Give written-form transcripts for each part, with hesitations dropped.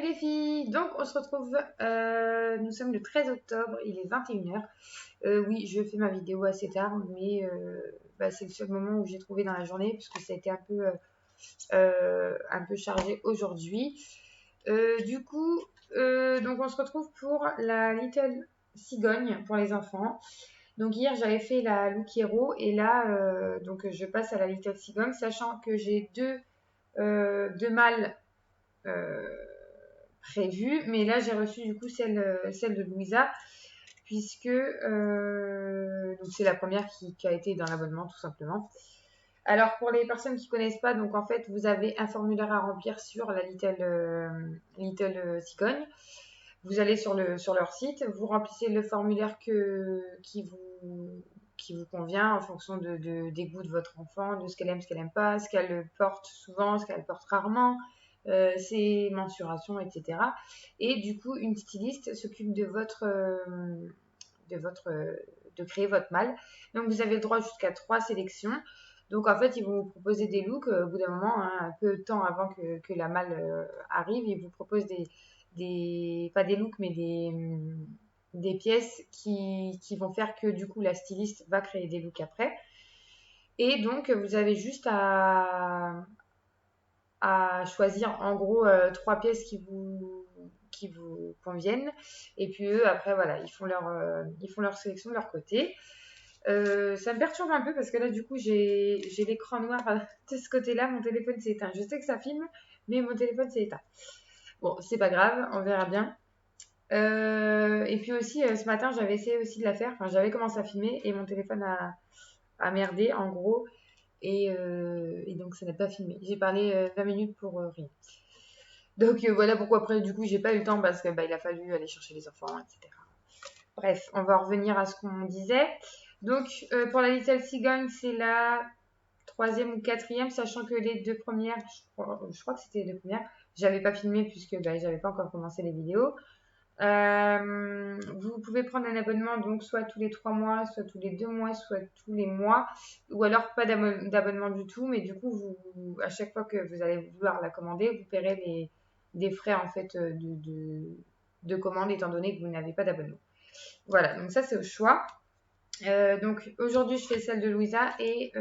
les filles, donc on se retrouve, nous sommes le 13 octobre, il est 21h. Oui, je fais ma vidéo assez tard, mais c'est le seul moment où j'ai trouvé dans la journée, puisque ça a été un peu chargé aujourd'hui. Du coup, donc on se retrouve pour la Little Cigogne pour les enfants. Donc hier j'avais fait la Look Hero et là donc je passe à la Little Cigogne, sachant que j'ai deux mâles prévues, mais là j'ai reçu du coup celle de Louisa, puisque donc c'est la première qui a été dans l'abonnement tout simplement. Alors pour les personnes qui connaissent pas, donc en fait vous avez un formulaire à remplir sur la Little Cigogne. Vous allez sur leur site, vous remplissez le formulaire qui vous convient en fonction des goûts de votre enfant, de ce qu'elle aime, ce qu'elle n'aime pas, ce qu'elle porte souvent, ce qu'elle porte rarement, ses mensurations, etc. Et du coup, une styliste s'occupe de créer votre mâle. Donc vous avez le droit jusqu'à 3 sélections. Donc en fait, ils vont vous proposer des looks au bout d'un moment, hein, un peu de temps avant que la mâle arrive. Ils vous proposent pas des looks, mais des pièces qui vont faire que du coup la styliste va créer des looks après. Et donc vous avez juste à choisir en gros 3 pièces qui vous conviennent. Et puis eux, après, voilà, ils font leur sélection de leur côté. Ça me perturbe un peu parce que là, du coup, j'ai l'écran noir de ce côté-là. Mon téléphone s'est éteint. Je sais que ça filme, mais mon téléphone s'est éteint. Bon, c'est pas grave, on verra bien. Et puis aussi, ce matin, j'avais essayé aussi de la faire. Enfin, j'avais commencé à filmer et mon téléphone a merdé, en gros. Et donc, ça n'a pas filmé. J'ai parlé 20 minutes pour rien. Donc, voilà pourquoi après, du coup, j'ai pas eu le temps parce que il a fallu aller chercher les enfants, etc. Bref, on va revenir à ce qu'on disait. Donc, pour la Little Cigogne, c'est la 3e ou 4e, sachant que les 2 premières, je crois que c'était les 2 premières, j'avais pas filmé puisque j'avais pas encore commencé les vidéos. Vous pouvez prendre un abonnement, donc soit tous les 3 mois, soit tous les 2 mois, soit tous les mois, ou alors pas d'abonnement du tout, mais du coup, à chaque fois que vous allez vouloir la commander, vous paierez des frais en fait de commande, étant donné que vous n'avez pas d'abonnement. Voilà, donc ça c'est au choix. Donc aujourd'hui je fais celle de Louisa et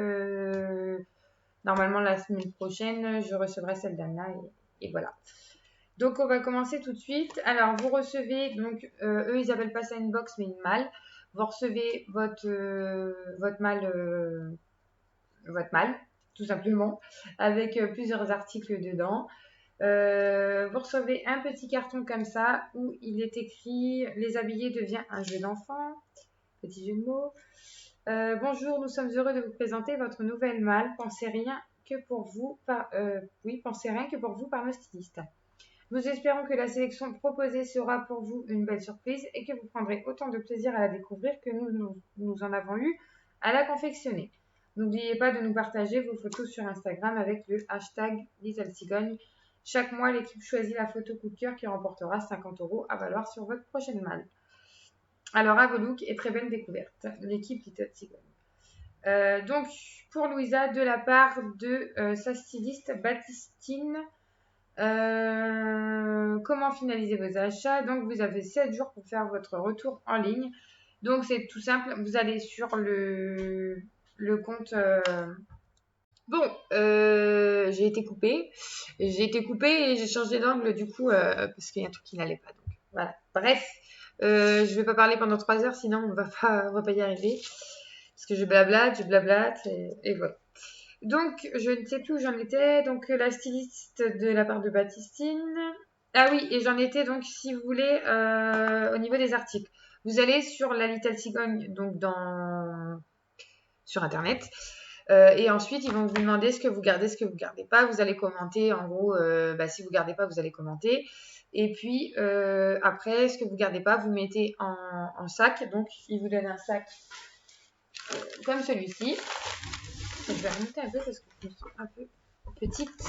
normalement la semaine prochaine je recevrai celle d'Anna et voilà. Donc on va commencer tout de suite. Alors vous recevez, donc eux ils appellent pas ça une box mais une malle. Vous recevez votre malle tout simplement avec plusieurs articles dedans. Vous recevez un petit carton comme ça où il est écrit « Les habillés devient un jeu d'enfant ». Petit jeu de mots. Bonjour, nous sommes heureux de vous présenter votre nouvelle malle. Pensez rien que pour vous par nos stylistes. Nous espérons que la sélection proposée sera pour vous une belle surprise et que vous prendrez autant de plaisir à la découvrir que nous en avons eu à la confectionner. N'oubliez pas de nous partager vos photos sur Instagram avec le hashtag LittleCigogne. Chaque mois, l'équipe choisit la photo coup de cœur qui remportera 50 € à valoir sur votre prochaine malle. Alors, à vos looks et très belle découverte, l'équipe Little Cigogne. Donc, pour Louisa, de la part de sa styliste Baptistine, comment finaliser vos achats? Donc, vous avez 7 jours pour faire votre retour en ligne. Donc, c'est tout simple. Vous allez sur le compte. Bon, j'ai été coupée. J'ai été coupée et j'ai changé d'angle du coup parce qu'il y a un truc qui n'allait pas. Donc, voilà. Bref, je vais pas parler pendant 3 heures, sinon on va pas y arriver. Parce que je blablate et voilà. Donc, je ne sais plus où j'en étais. Donc, la styliste de la part de Baptistine. Ah oui, et j'en étais donc, si vous voulez, au niveau des articles. Vous allez sur la Little Cigogne, donc sur Internet. Et ensuite, ils vont vous demander ce que vous gardez, ce que vous gardez pas. Vous allez commenter, en gros, si vous gardez pas, vous allez commenter. Et puis, après, ce que vous gardez pas, vous mettez en sac. Donc, ils vous donnent un sac comme celui-ci. Je vais remonter un peu parce que je me sens un peu petite.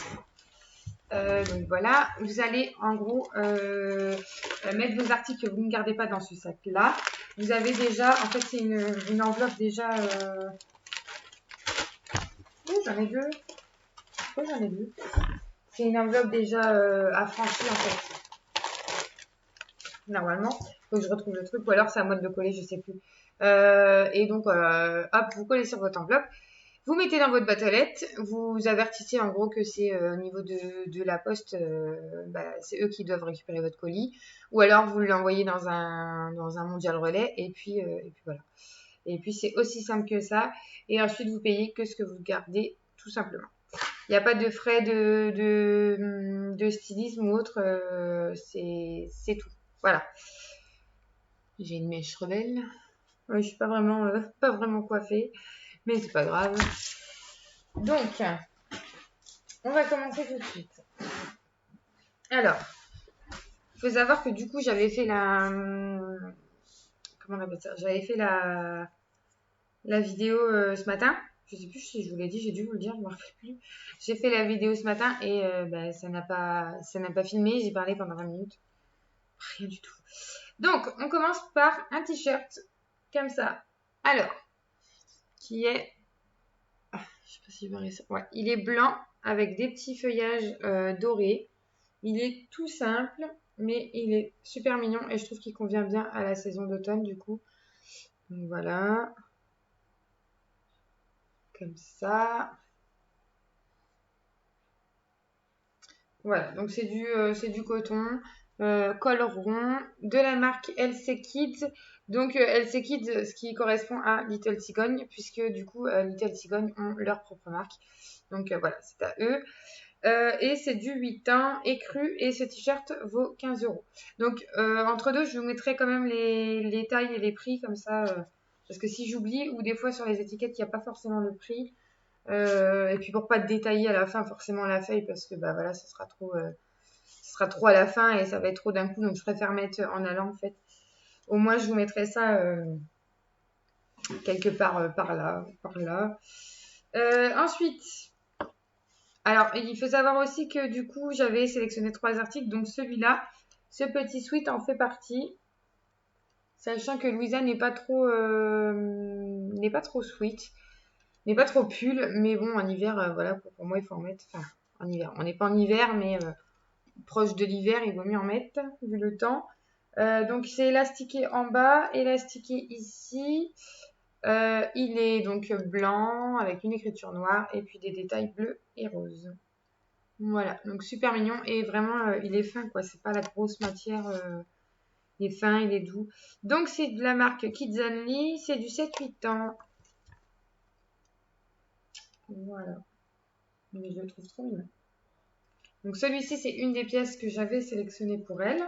Donc voilà, vous allez en gros mettre vos articles que vous ne gardez pas dans ce sac-là. Vous avez déjà, en fait, c'est une enveloppe déjà... j'en ai deux. C'est une enveloppe déjà affranchie en fait. normalement. Faut que je retrouve le truc, ou alors c'est à moi de le coller, je sais plus. Et donc, hop, vous collez sur votre enveloppe. Vous mettez dans votre boîte aux lettres, vous avertissez en gros que c'est au niveau de la poste, c'est eux qui doivent récupérer votre colis. Ou alors vous l'envoyez dans un mondial relais et puis voilà. Et puis c'est aussi simple que ça. Et ensuite vous payez que ce que vous gardez tout simplement. Il n'y a pas de frais de stylisme ou autre, c'est tout. Voilà. J'ai une mèche rebelle. Ouais, je suis pas vraiment coiffée, mais c'est pas grave. Donc, on va commencer tout de suite. Alors, il faut savoir que du coup, j'avais fait comment on appelle ça? J'avais fait la vidéo ce matin. Je sais plus si je vous l'ai dit, j'ai dû vous le dire, je me rappelle plus. J'ai fait la vidéo ce matin et ça n'a pas filmé. J'ai parlé pendant 20 minutes. Rien du tout. Donc, on commence par un t-shirt comme ça. Alors, qui est... je sais pas si je vais réussir. Ouais, il est blanc avec des petits feuillages dorés. Il est tout simple, mais il est super mignon et je trouve qu'il convient bien à la saison d'automne du coup. Donc voilà. Comme ça. Voilà, donc c'est du coton, col rond, de la marque LC Kids. Donc LC Kids, ce qui correspond à Little Cigogne, puisque du coup Little Cigogne ont leur propre marque. Donc voilà, c'est à eux. Et c'est du 8 ans écru et ce t-shirt vaut 15 €. Donc entre deux, je vous mettrai quand même les tailles et les prix comme ça. Parce que si j'oublie, ou des fois sur les étiquettes, il n'y a pas forcément le prix. Et puis pour pas détailler à la fin forcément la feuille parce que bah voilà, ce sera trop à la fin et ça va être trop d'un coup. Donc je préfère mettre en allant en fait. Au moins je vous mettrai ça quelque part par là. Ensuite, alors il faut savoir aussi que du coup j'avais sélectionné 3 articles. Donc celui-là, ce petit sweat en fait partie. Sachant que Louisa n'est pas trop sweat, n'est pas trop pull, mais bon en hiver voilà pour moi il faut en mettre. Enfin en hiver, on n'est pas en hiver mais proche de l'hiver il vaut mieux en mettre vu le temps. Donc c'est élastiqué en bas, élastiqué ici. Il est donc blanc avec une écriture noire et puis des détails bleus et roses. Voilà, donc super mignon et vraiment il est fin quoi, c'est pas la grosse matière. Il est fin, il est doux. Donc, c'est de la marque Kids Only. C'est du 7-8 ans. Voilà. Mais je le trouve trop mignon. Donc, celui-ci, c'est une des pièces que j'avais sélectionnées pour elle.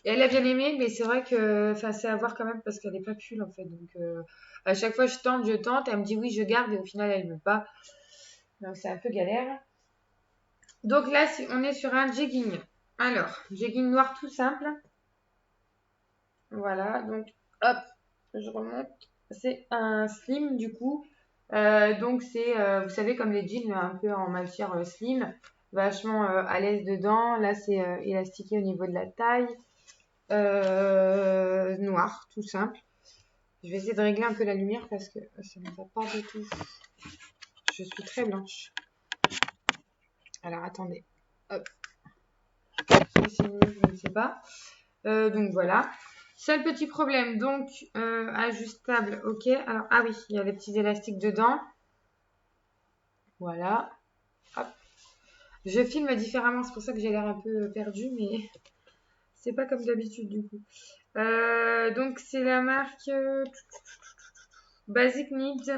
Elle a bien aimé, mais c'est vrai que c'est à voir quand même parce qu'elle n'est pas pull en fait. Donc, à chaque fois, je tente. Elle me dit oui, je garde et au final, elle ne veut pas. Donc, c'est un peu galère. Donc là, on est sur un jegging. Alors, jegging noir tout simple. Voilà. Donc, hop, je remonte. C'est un slim du coup. Donc c'est, vous savez, comme les jeans un peu en matière slim, vachement à l'aise dedans. Là, c'est élastiqué au niveau de la taille. Noir, tout simple. Je vais essayer de régler un peu la lumière parce que ça ne va pas du tout. Je suis très blanche. Alors, attendez. Hop. Si c'est mieux, je ne sais pas. Donc voilà. Seul petit problème, donc ajustable, ok. Alors, ah oui, il y a les petits élastiques dedans. Voilà. Hop. Je filme différemment, c'est pour ça que j'ai l'air un peu perdue, mais c'est pas comme d'habitude du coup. Donc c'est la marque Basic Needs,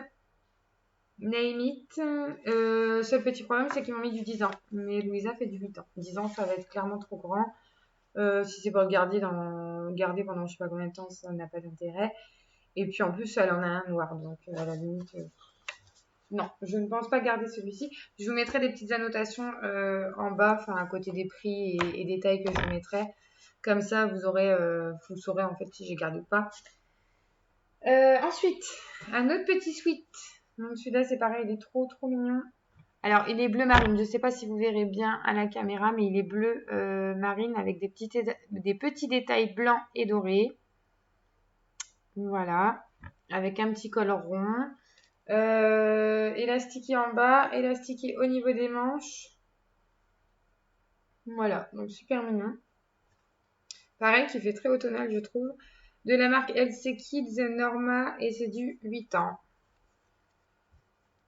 Name It. Seul petit problème, c'est qu'ils m'ont mis du 10 ans, mais Louisa fait du 8 ans. 10 ans, ça va être clairement trop grand. Si c'est pour le garder pendant je sais pas combien de temps, ça n'a pas d'intérêt. Et puis en plus, elle en a un noir, donc à la limite... non, je ne pense pas garder celui-ci. Je vous mettrai des petites annotations en bas, enfin à côté des prix et des tailles que je mettrai. Comme ça, vous saurez en fait si j'ai gardé ou pas. Ensuite, un autre petit sweat. Donc celui-là, c'est pareil, il est trop mignon. Alors, il est bleu marine. Je ne sais pas si vous verrez bien à la caméra, mais il est bleu marine avec des petits détails blancs et dorés. Voilà, avec un petit col rond. Élastiqué en bas, élastiqué au niveau des manches. Voilà, donc super mignon. Pareil, qui fait très automnal, je trouve. De la marque LC Kids Norma et c'est du 8 ans.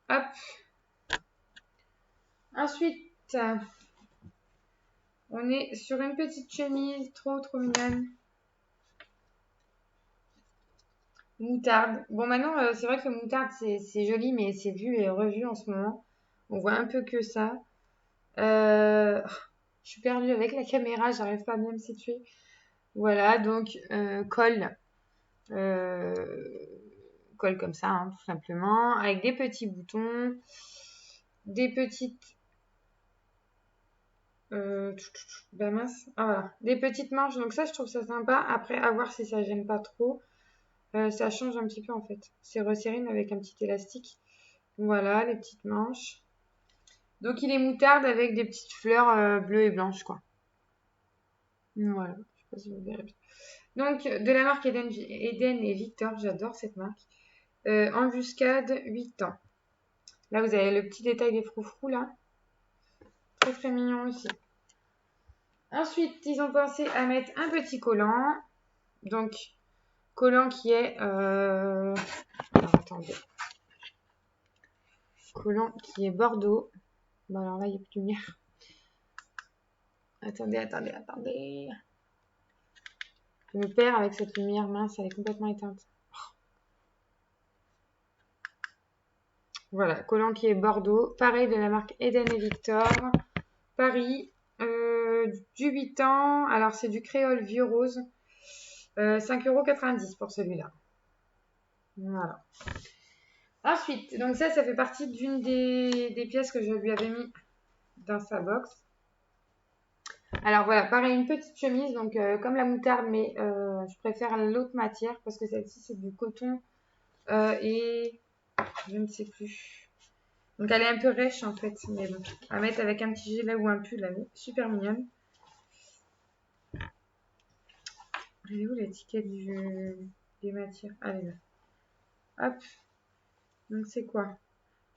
Hop. Ensuite, on est sur une petite chemise trop mignonne. Moutarde. Bon, maintenant, c'est vrai que le moutarde, c'est joli, mais c'est vu et revu en ce moment. On voit un peu que ça. Je suis perdue avec la caméra, j'arrive pas à bien me situer. Voilà, donc col. Col comme ça, hein, tout simplement. Avec des petits boutons. Des petites... bah mince. Ah voilà. Des petites manches. Donc ça, je trouve ça sympa. Après, à voir si ça gêne pas trop. Ça change un petit peu en fait. C'est resserré mais avec un petit élastique. Voilà, les petites manches. Donc il est moutarde avec des petites fleurs bleues et blanches quoi. Voilà, je sais pas si vous verrez bien. Donc de la marque Eden et Victor, j'adore cette marque. Embuscade 8 ans. Là vous avez le petit détail des froufrous là. Très mignon aussi. Ensuite, ils ont pensé à mettre un petit collant. Donc collant qui est... Alors attendez. Collant qui est bordeaux. Bon alors là il n'y a plus de lumière. Attendez. Je me perds avec cette lumière mince, elle est complètement éteinte. Voilà, collant qui est bordeaux. Pareil de la marque Eden et Victor. Paris. Du 8 ans. Alors c'est du créole vieux rose. 5,90 € pour celui-là. Voilà. Ensuite, donc ça fait partie d'une des pièces que je lui avais mis dans sa box. Alors voilà, pareil, une petite chemise, donc comme la moutarde, mais je préfère l'autre matière parce que celle-ci c'est du coton et je ne sais plus. Donc elle est un peu rêche en fait, mais bon, à mettre avec un petit gilet ou un pull, elle est super mignonne. Elle est où l'étiquette des matières? Allez là. Hop, donc c'est quoi?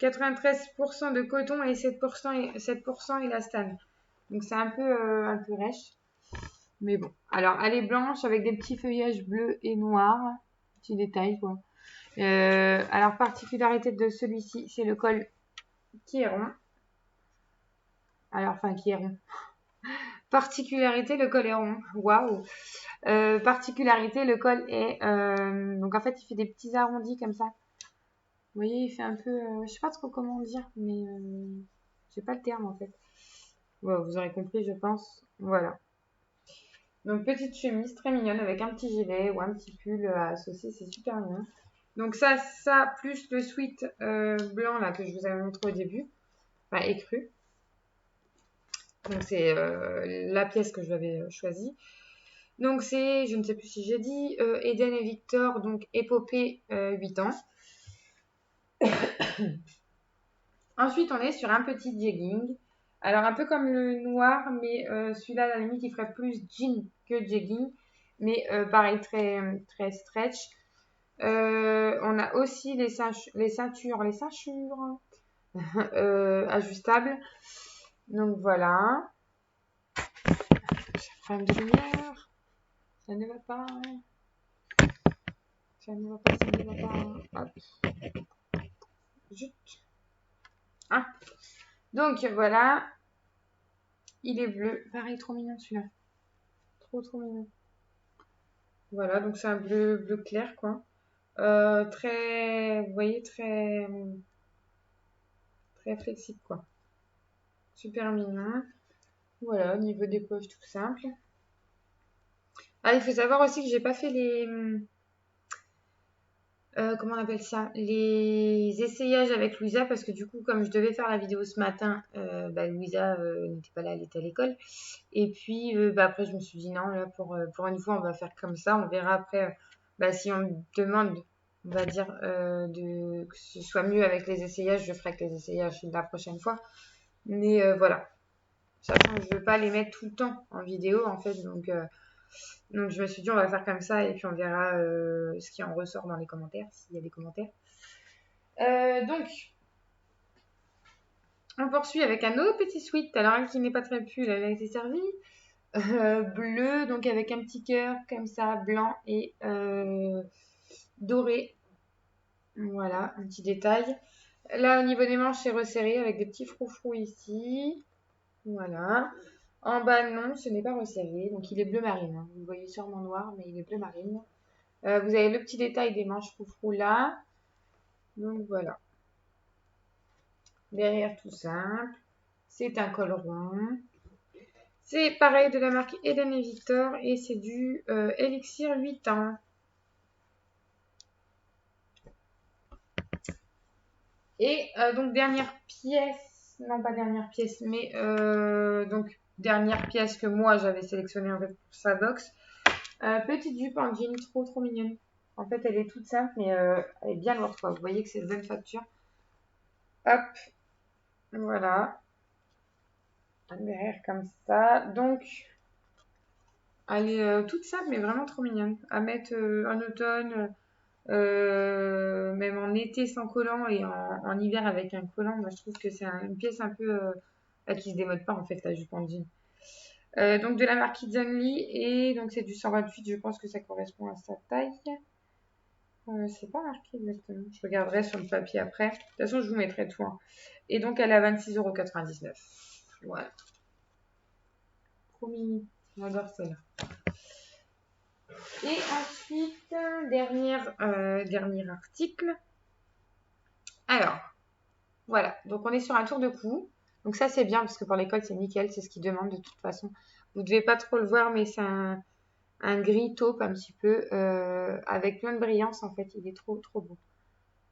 93% de coton et 7% élastane. Donc c'est un peu rêche. Mais bon. Alors, elle est blanche avec des petits feuillages bleus et noirs. Petit détail, quoi. Alors, particularité de celui-ci, c'est le col qui est rond. Alors, enfin, qui est rond. Particularité, le col est rond. Waouh! Particularité, le col est... donc, en fait, il fait des petits arrondis comme ça. Vous voyez, il fait un peu... je sais pas trop comment dire, mais... j'ai pas le terme, en fait. Ouais, vous aurez compris, je pense. Voilà. Donc, petite chemise très mignonne avec un petit gilet ou un petit pull à associer, c'est super mignon. Donc, ça plus le sweat blanc là que je vous avais montré au début, enfin écru. Donc, c'est la pièce que je l'avais choisie. Donc, c'est, je ne sais plus si j'ai dit, Eden et Victor, donc épopée 8 ans. Ensuite, on est sur un petit jegging. Alors, un peu comme le noir, mais celui-là, à la limite, il ferait plus jean que jegging. Mais pareil, très stretch. On a aussi les ceintures ajustables. Donc voilà. Problème de lumière. Ça ne va pas. Ça ne va pas. Hop. Zut. Ah. Donc voilà. Il est bleu. Pareil, trop mignon celui-là. Trop mignon. Voilà, donc c'est un bleu clair quoi. Vous voyez, très flexible quoi. Super mignon. Voilà, au niveau des poches, tout simple. Ah, il faut savoir aussi que j'ai pas fait comment on appelle ça? Les essayages avec Louisa parce que du coup, comme je devais faire la vidéo ce matin, Louisa n'était pas là, elle était à l'école. Et puis, après, je me suis dit non, là, pour une fois, on va faire comme ça. On verra après si on me demande, on va dire, que ce soit mieux avec les essayages, je ferai avec les essayages la prochaine fois. Mais voilà. Sachant que je ne veux pas les mettre tout le temps en vidéo, en fait. Donc je me suis dit, on va faire comme ça et puis on verra ce qui en ressort dans les commentaires, s'il y a des commentaires. Donc, on poursuit avec un autre petit sweat. Alors, elle qui n'est pas très pull, elle a été servie. bleu, donc avec un petit cœur comme ça, blanc et doré. Voilà, un petit détail. Là, au niveau des manches, c'est resserré avec des petits froufrous ici. Voilà. En bas, non, ce n'est pas resserré. Donc, il est bleu marine, hein. Vous le voyez sûrement noir, mais il est bleu marine. Vous avez le petit détail des manches froufrous là. Donc, voilà. Derrière, tout simple. C'est un col rond. C'est pareil de la marque Eden et Victor. Et c'est du Elixir 8 ans. Et donc, dernière pièce. Non, pas dernière pièce, mais donc, dernière pièce que moi, j'avais sélectionnée en fait pour sa box. Petite jupe en jean, trop mignonne. En fait, elle est toute simple, mais elle est bien lourde, quoi. Vous voyez que c'est de bonne facture. Hop, voilà. Derrière comme ça. Donc, elle est toute simple, mais vraiment trop mignonne. À mettre en automne, même en été sans collant et en hiver avec un collant. Moi, je trouve que c'est une pièce un peu qui se démode pas, en fait, la jupe en jean. Donc, de la marque Kids Only. Et donc, c'est du 128. Je pense que ça correspond à sa taille. C'est pas marqué exactement. Je regarderai sur le papier après. De toute façon, je vous mettrai tout, hein. Et donc, elle est à 26,99 €. Voilà. Trop mimi. J'adore celle-là. Et ensuite, dernier article. Alors, voilà. Donc, on est sur un tour de cou. Donc, ça, c'est bien parce que pour l'école, c'est nickel. C'est ce qu'ils demandent de toute façon. Vous ne devez pas trop le voir, mais c'est un gris taupe un petit peu avec plein de brillance. En fait, il est trop beau.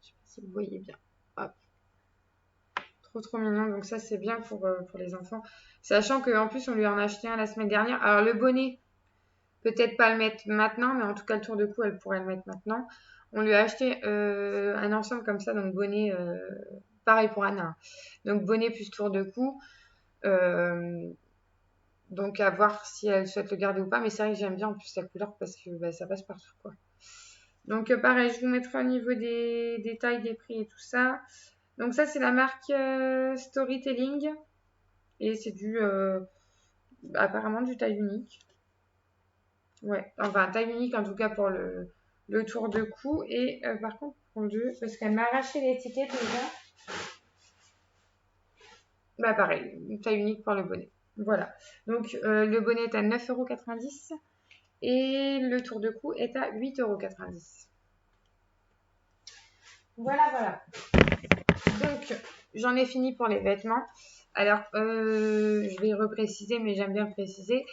Je ne sais pas si vous voyez bien. Hop. Trop mignon, donc ça c'est bien pour les enfants, sachant qu'en plus on lui en a acheté un la semaine dernière. Alors le bonnet, peut-être pas le mettre maintenant, mais en tout cas le tour de cou elle pourrait le mettre maintenant. On lui a acheté un ensemble comme ça, donc bonnet, pareil pour Anna, hein. Donc bonnet plus tour de cou, donc à voir si elle souhaite le garder ou pas, mais c'est vrai que j'aime bien en plus la couleur parce que bah, ça passe partout, quoi. Donc pareil, je vous mettrai au niveau des détails, des prix et tout ça. Donc ça c'est la marque Storytelling. Et c'est apparemment du taille unique. Ouais, enfin taille unique en tout cas pour le tour de cou. Et par contre pour parce qu'elle m'a arraché l'étiquette déjà. Bah pareil, taille unique pour le bonnet. Voilà. Donc le bonnet est à 9,90 € et le tour de cou est à 8,90 €. Voilà. Donc j'en ai fini pour les vêtements. Alors je vais repréciser, mais j'aime bien préciser.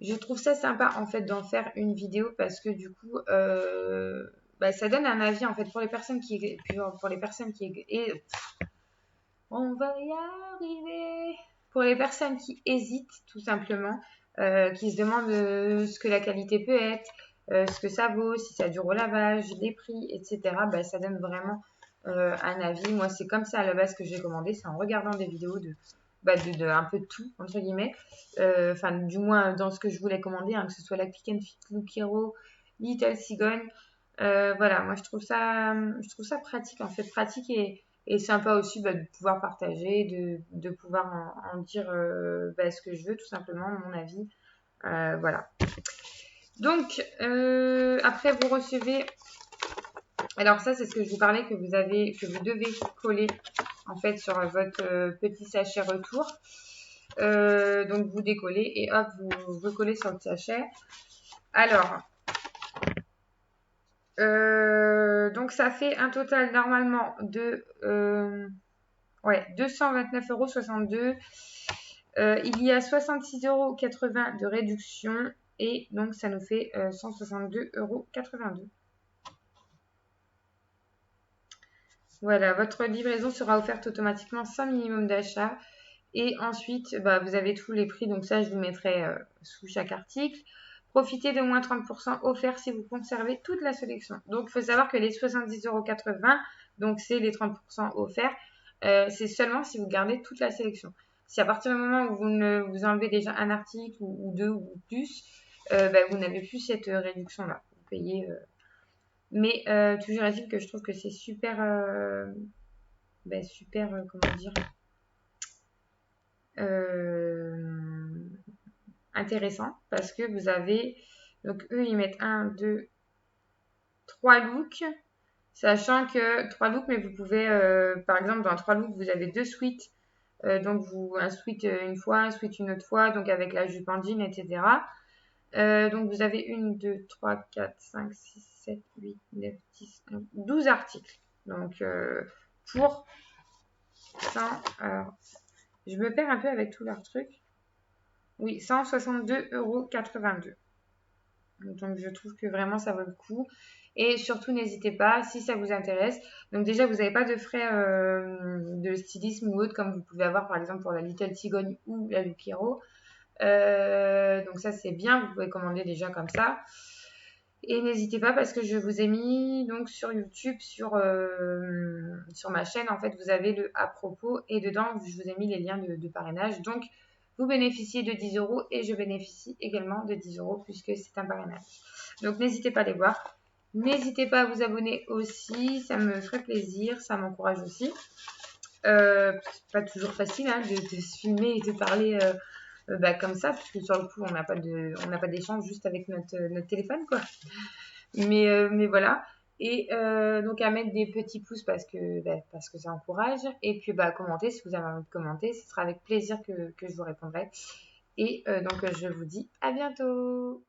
Je trouve ça sympa en fait d'en faire une vidéo parce que du coup ça donne un avis en fait pour les personnes qui et on va y arriver, pour les personnes qui hésitent tout simplement, qui se demandent ce que la qualité peut être, ce que ça vaut, si ça dure au lavage, les prix, etc. Ça donne vraiment un avis. Moi c'est comme ça à la base que j'ai commandé, c'est en regardant des vidéos de un peu de tout entre guillemets, enfin du moins dans ce que je voulais commander, hein, que ce soit la Click and Fit, Look Hero, Little Cigogne. Voilà, moi je trouve ça pratique en fait, pratique et sympa aussi de pouvoir partager, de pouvoir en dire ce que je veux tout simplement, mon avis. Voilà. Donc après vous recevez, alors ça c'est ce que je vous parlais que vous devez coller en fait sur votre petit sachet retour. Donc vous décollez et hop vous recollez sur le sachet. Alors donc ça fait un total normalement de 229,62 €. Il y a 66,80 € de réduction et donc ça nous fait 162,82 €. Voilà, votre livraison sera offerte automatiquement sans minimum d'achat. Et ensuite, vous avez tous les prix. Donc ça, je vous mettrai sous chaque article. Profitez de moins 30% offerts si vous conservez toute la sélection. Donc, il faut savoir que les 70,80 €, donc c'est les 30% offerts, c'est seulement si vous gardez toute la sélection. Si à partir du moment où vous enlevez déjà un article ou deux ou plus, vous n'avez plus cette réduction-là. Vous payez... Mais toujours est-il que je trouve que c'est super... comment dire intéressant parce que vous avez, donc eux ils mettent 1, 2, 3 looks, sachant que 3 looks, mais vous pouvez, par exemple dans 3 looks, vous avez 2 suites, donc un sweat une fois, un sweat une autre fois, donc avec la jupe en jean, etc. Donc vous avez 1, 2, 3, 4, 5, 6, 7, 8, 9, 10, 11, 12 articles. Donc pour 100, alors je me perds un peu avec tous leurs trucs. Oui, 162,82 €. Donc je trouve que vraiment ça vaut le coup. Et surtout n'hésitez pas si ça vous intéresse. Donc déjà vous n'avez pas de frais de stylisme ou autre comme vous pouvez avoir par exemple pour la Little Cigogne ou la Look Hero. Donc ça c'est bien, vous pouvez commander déjà comme ça. Et n'hésitez pas parce que je vous ai mis donc sur YouTube, sur ma chaîne, en fait, vous avez le à propos et dedans, je vous ai mis les liens de parrainage. Donc, vous bénéficiez de 10 € et je bénéficie également de 10 € puisque c'est un parrainage. Donc, n'hésitez pas à les voir. N'hésitez pas à vous abonner aussi, ça me ferait plaisir, ça m'encourage aussi. C'est pas toujours facile hein, de se filmer et de parler comme ça, parce que sur le coup, on n'a pas d'échange juste avec notre téléphone, quoi. Mais voilà. Et donc à mettre des petits pouces parce que ça encourage. Et puis commenter si vous avez envie de commenter. Ce sera avec plaisir que je vous répondrai. Et donc je vous dis à bientôt.